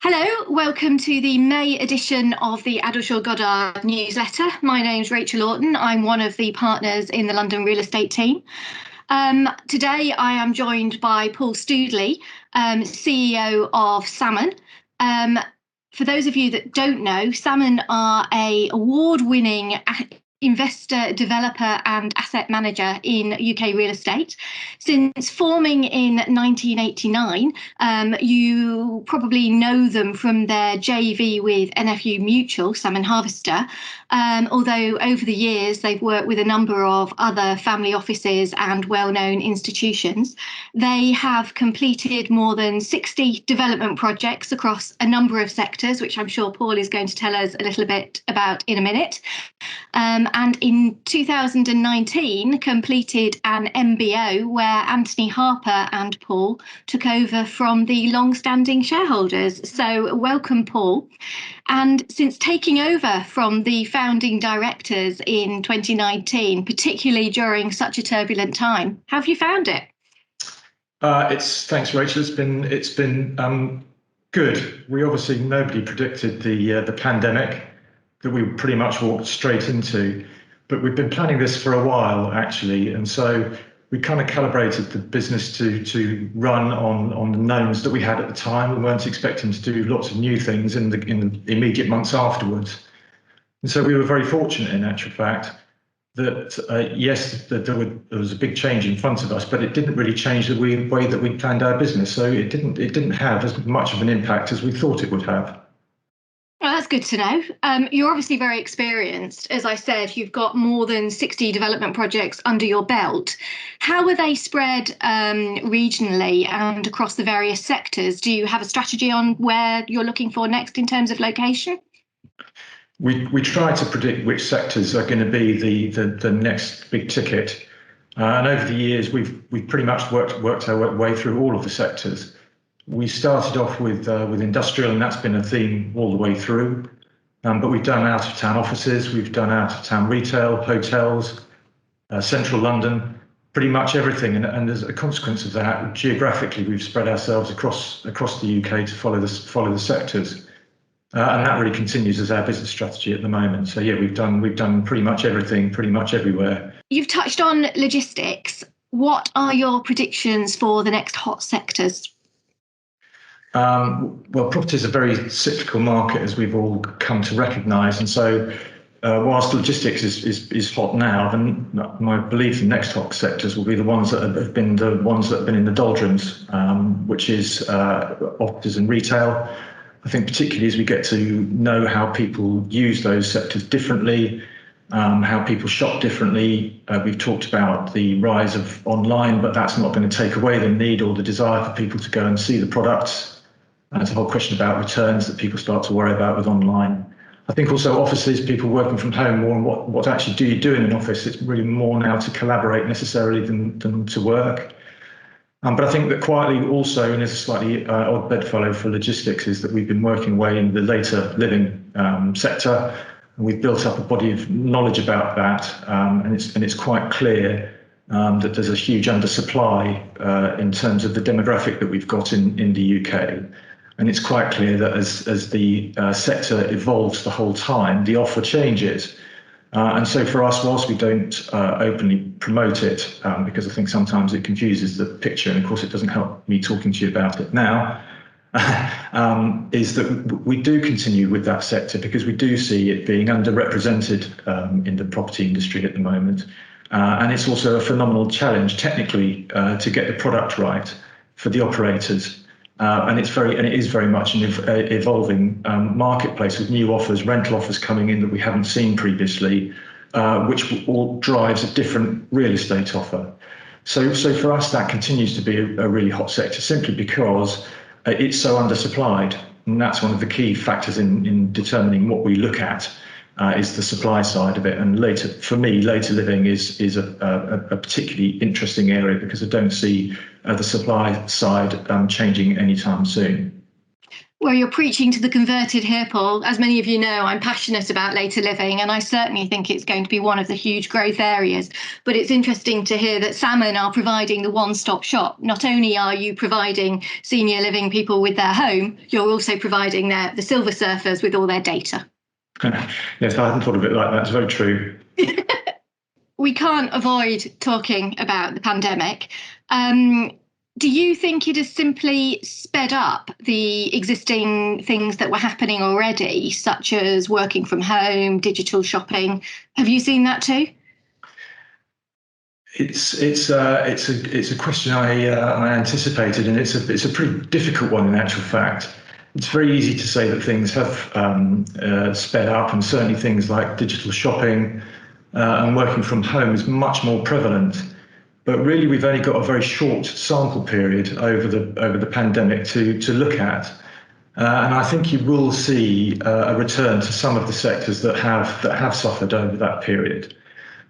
Hello, welcome to the May edition of the Adelshaw Goddard newsletter. My name's Rachel Orton. I'm one of the partners in the London real estate team. Today I am joined by Paul Stoodley, CEO of Salmon. For those of you that don't know, Salmon are an award-winning investor, developer and asset manager in UK real estate. Since forming in 1989, you probably know them from their JV with NFU Mutual, Salmon Harvester, although over the years they've worked with a number of other family offices and well-known institutions. They have completed more than 60 development projects across a number of sectors, which I'm sure Paul is going to tell us a little bit about in a minute. And in 2019 completed an MBO where Anthony Harper and Paul took over from the long-standing shareholders. So welcome, Paul. And since taking over from the founding directors in 2019, particularly during such a turbulent time, how have you found it? Thanks, Rachel. It's been good. Nobody predicted the pandemic that we pretty much walked straight into, but we've been planning this for a while actually, and so we kind of calibrated the business to run on the knowns that we had at the time. We weren't expecting to do lots of new things in the immediate months afterwards, and so we were very fortunate in actual fact that yes, that there was a big change in front of us, but it didn't really change the way that we planned our business. So it didn't have as much of an impact as we thought it would have. Well, that's good to know. You're obviously very experienced. As I said, you've got more than 60 development projects under your belt. How are they spread regionally and across the various sectors? Do you have a strategy on where you're looking for next in terms of location? We try to predict which sectors are going to be the next big ticket. And over the years, we've pretty much worked our way through all of the sectors. We started off with industrial, and that's been a theme all the way through. But we've done out-of-town offices, we've done out-of-town retail, hotels, central London, pretty much everything. And as a consequence of that, geographically, we've spread ourselves across the UK to follow the sectors. And that really continues as our business strategy at the moment. So yeah, we've done pretty much everything, pretty much everywhere. You've touched on logistics. What are your predictions for the next hot sectors? Well, property is a very cyclical market, as we've all come to recognise, and so whilst logistics is hot now, then my belief the next hot sectors will be the ones that have been in the doldrums, which is offices and retail. I think particularly as we get to know how people use those sectors differently, how people shop differently. We've talked about the rise of online, but that's not going to take away the need or the desire for people to go and see the products. It's a whole question about returns that people start to worry about with online. I think also offices, people working from home more, and what actually do you do in an office? It's really more now to collaborate necessarily than to work. But I think that quietly also, and as a slightly odd bedfellow for logistics, is that we've been working away in the later living sector, and we've built up a body of knowledge about that, and it's quite clear that there's a huge undersupply in terms of the demographic that we've got in the UK. And it's quite clear that as the sector evolves the whole time, the offer changes. And so for us, whilst we don't openly promote it, because I think sometimes it confuses the picture, and of course it doesn't help me talking to you about it now, is that we do continue with that sector because we do see it being underrepresented in the property industry at the moment. And it's also a phenomenal challenge technically to get the product right for the operators. And it is very much an evolving marketplace with new offers, rental offers coming in that we haven't seen previously, which all drives a different real estate offer. So for us, that continues to be a really hot sector simply because it's so undersupplied. And that's one of the key factors in determining what we look at. Is the supply side of it, and later living is a particularly interesting area because I don't see the supply side changing anytime soon. Well, you're preaching to the converted here, Paul. As many of you know, I'm passionate about later living, and I certainly think it's going to be one of the huge growth areas. But it's interesting to hear that Salmon are providing the one-stop shop. Not only are you providing senior living people with their home, you're also providing the silver surfers with all their data. Yes, I hadn't thought of it like that. It's very true. We can't avoid talking about the pandemic. Do you think it has simply sped up the existing things that were happening already, such as working from home, digital shopping? Have you seen that too? It's a question I anticipated, and it's a pretty difficult one in actual fact. It's very easy to say that things have sped up, and certainly things like digital shopping and working from home is much more prevalent. But really, we've only got a very short sample period over the pandemic to look at, and I think you will see a return to some of the sectors that have suffered over that period.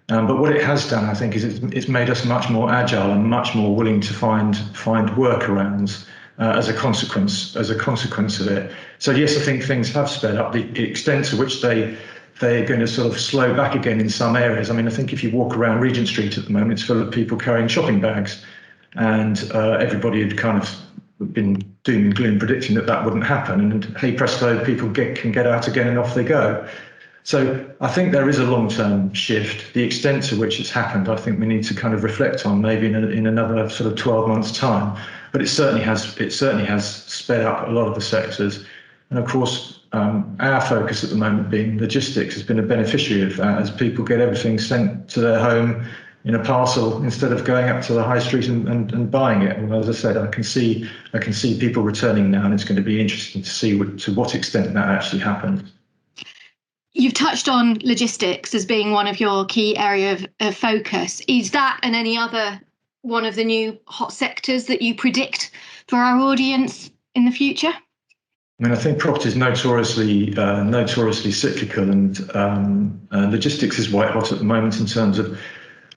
But what it has done, I think, is it's made us much more agile and much more willing to find workarounds as a consequence of it. So yes, I think things have sped up. The extent to which they're going to sort of slow back again in some areas. I mean, I think if you walk around Regent Street at the moment, it's full of people carrying shopping bags, and everybody had kind of been doom and gloom predicting that wouldn't happen. And hey presto, people can get out again and off they go. So I think there is a long-term shift. The extent to which it's happened, I think we need to kind of reflect on maybe in another sort of 12 months' time. But it certainly has sped up a lot of the sectors. And of course, our focus at the moment being logistics has been a beneficiary of that, as people get everything sent to their home in a parcel instead of going up to the high street and buying it. And as I said, I can see people returning now, and it's going to be interesting to see to what extent that actually happens. You've touched on logistics as being one of your key area of focus. Is that and any other one of the new hot sectors that you predict for our audience in the future? I mean, I think property is notoriously cyclical, and logistics is white hot at the moment in terms of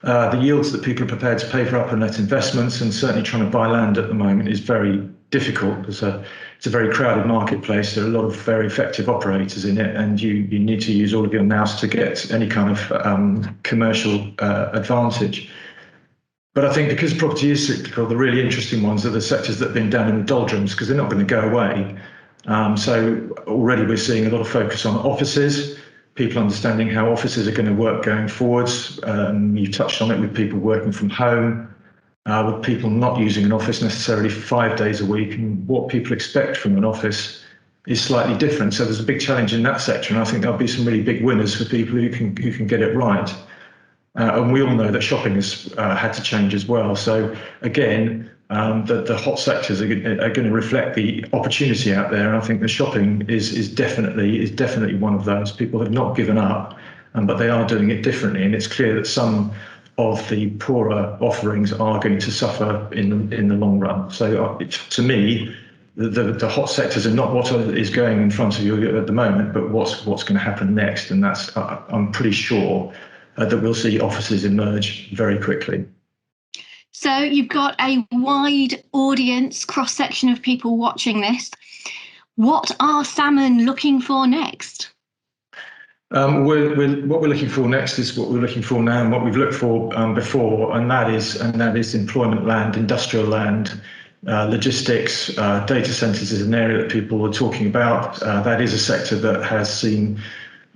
the yields that people are prepared to pay for upper net investments, and certainly trying to buy land at the moment is very difficult. It's a very crowded marketplace. There are a lot of very effective operators in it, and you need to use all of your nous to get any kind of commercial advantage. But I think because property is cyclical, the really interesting ones are the sectors that have been down in the doldrums, because they're not going to go away. So already we're seeing a lot of focus on offices, people understanding how offices are going to work going forwards. You touched on it with people working from home, with people not using an office necessarily 5 days a week, and what people expect from an office is slightly different. So there's a big challenge in that sector, and I think there'll be some really big winners for people who can get it right. And we all know that shopping has had to change as well. So again, the hot sectors are going to reflect the opportunity out there, and I think the shopping is definitely one of those. People have not given up, but they are doing it differently, and it's clear that some of the poorer offerings are going to suffer in the long run. So to me, the hot sectors are not what is going in front of you at the moment, but what's going to happen next, and that's I'm pretty sure that we'll see offices emerge very quickly. So you've got a wide audience, cross-section of people watching this. What are Salmon looking for next? What we're looking for next is what we're looking for now and what we've looked for before, and that is employment land, industrial land, logistics, data centres is an area that people are talking about. That is a sector that has seen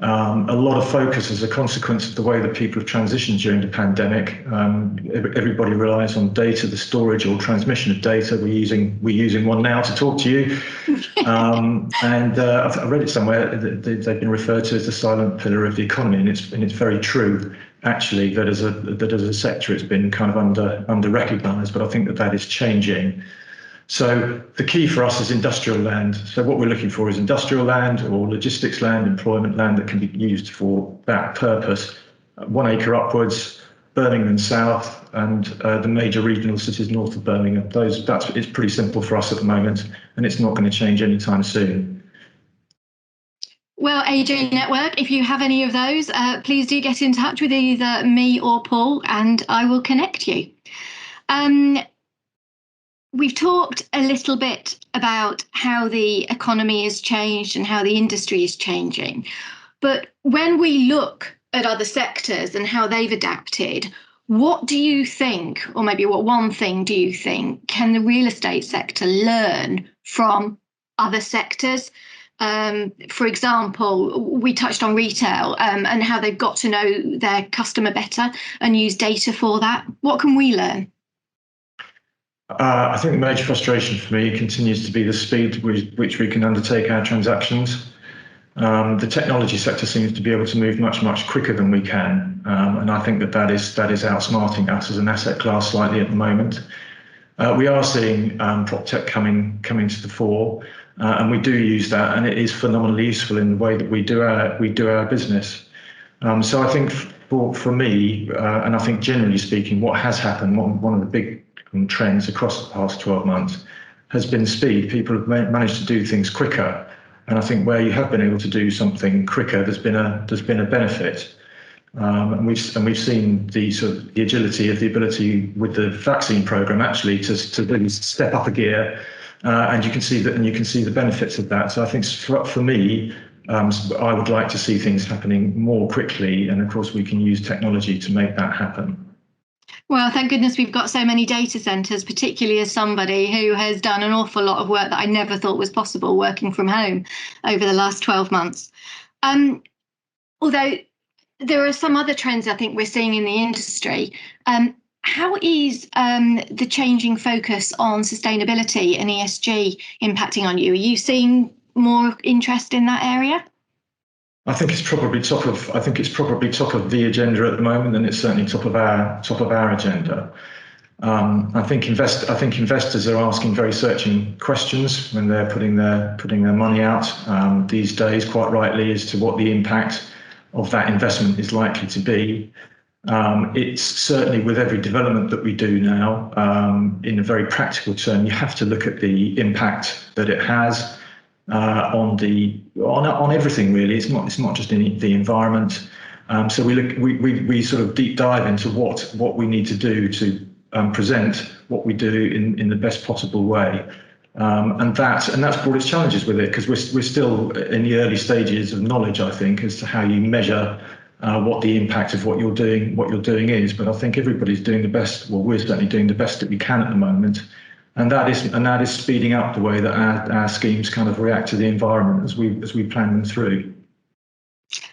a lot of focus as a consequence of the way that people have transitioned during the pandemic. Everybody relies on data, the storage or transmission of data. We're using one now to talk to you. And I've read it somewhere that they've been referred to as the silent pillar of the economy, and it's very true, actually, that as a sector it's been kind of under recognised, but I think that is changing. So the key for us is industrial land. So what we're looking for is industrial land or logistics land, employment land that can be used for that purpose. 1 acre upwards, Birmingham South, and the major regional cities north of Birmingham. It's pretty simple for us at the moment, and it's not going to change anytime soon. Well, AJ Network, if you have any of those, please do get in touch with either me or Paul, and I will connect you. We've talked a little bit about how the economy has changed and how the industry is changing. But when we look at other sectors and how they've adapted, what do you think, or maybe what one thing do you think, can the real estate sector learn from other sectors? For example, we touched on retail and how they've got to know their customer better and use data for that. What can we learn? I think the major frustration for me continues to be the speed with which we can undertake our transactions. The technology sector seems to be able to move much quicker than we can, and I think that is outsmarting us as an asset class slightly at the moment. We are seeing prop tech coming to the fore, and we do use that, and it is phenomenally useful in the way that we do our business. So I think for me, and I think generally speaking, what has happened, one of the big trends across the past 12 months has been speed. People have managed to do things quicker. And I think where you have been able to do something quicker, there's been a benefit, and we've seen the sort of the agility of the ability with the vaccine program actually to really step up a gear, and you can see the benefits of that. So I think for me, I would like to see things happening more quickly, and of course we can use technology to make that happen. Well, thank goodness we've got so many data centres, particularly as somebody who has done an awful lot of work that I never thought was possible working from home over the last 12 months. Although there are some other trends I think we're seeing in the industry. How is the changing focus on sustainability and ESG impacting on you? Are you seeing more interest in that area? I think it's probably top of the agenda at the moment, and it's certainly top of our agenda. I think investors are asking very searching questions when they're putting their money out these days, quite rightly, as to what the impact of that investment is likely to be. It's certainly with every development that we do now, in a very practical term, you have to look at the impact that it has on everything really. It's not just in the environment. So we sort of deep dive into what we need to do to present what we do in the best possible way, and that's brought its challenges with it, because we're still in the early stages of knowledge, I think, as to how you measure what the impact of what you're doing is. But I think everybody's doing the best. Well, we're certainly doing the best that we can at the moment. And that is speeding up the way that our schemes kind of react to the environment as we plan them through.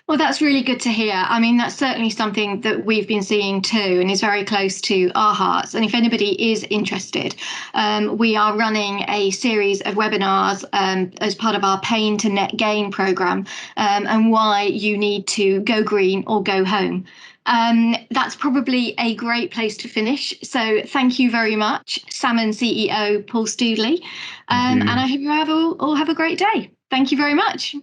Well, that's really good to hear. I mean, that's certainly something that we've been seeing too, and is very close to our hearts. And if anybody is interested, we are running a series of webinars as part of our Pain to Net Gain programme, and why you need to go green or go home. That's probably a great place to finish. So thank you very much, Salmon CEO Paul Stoodley. And I hope you all have a great day. Thank you very much.